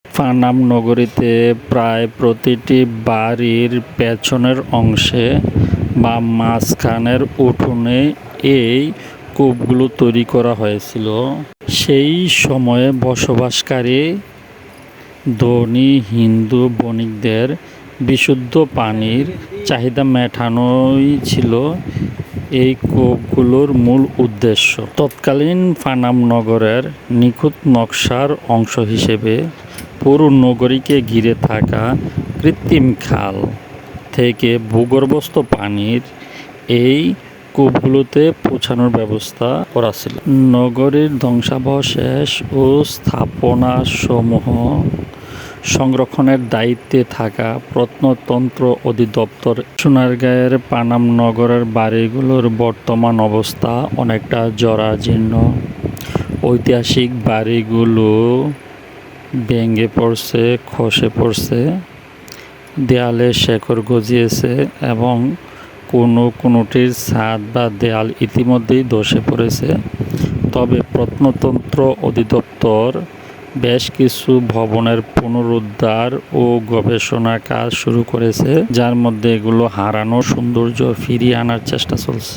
পানাম নগরীতে প্রায় প্রতিটি বাড়ির পেছনের অংশে বা মাঝখানের উঠোনে এই কূপগুলো তৈরি করা হয়েছিল। সেই সময়ে বসবাসকারী ধনী হিন্দু বণিকদের বিশুদ্ধ পানির চাহিদা মেটানোই ছিল এই কূপগুলোর মূল উদ্দেশ্য। তৎকালীন পানাম নগরের নিখুঁত নকশার অংশ হিসেবে পুরো নগরীকে ঘিরে থাকা কৃত্রিম খাল থেকে ভূগর্ভস্থ পানির এই কূপগুলোতে পৌঁছানোর ব্যবস্থা করা ছিল। নগরীর ধ্বংসাবশেষ ও স্থাপনাসমূহ সংরক্ষণের দায়িত্বে থাকা প্রত্নতত্ত্ব অধিদপ্তর সোনারগাঁয়ের পানাম নগরের বাড়িগুলোর বর্তমান অবস্থা অনেকটা জরাজীর্ণ। ঐতিহাসিক বাড়িগুলো ভেঙে পড়ছে, খসে পড়ছে, দেয়ালে শেকড় গজিয়েছে এবং কোনোটির ছাদ বা দেয়াল ইতিমধ্যেই ধসে পড়েছে। তবে প্রত্নতত্ত্ব অধিদপ্তর বেশ কিছু ভবনের পুনরুদ্ধার ও গবেষণা কাজ শুরু করেছে, যার মধ্যে এগুলো হারানো সৌন্দর্য ফিরিয়ে আনার চেষ্টা চলছে।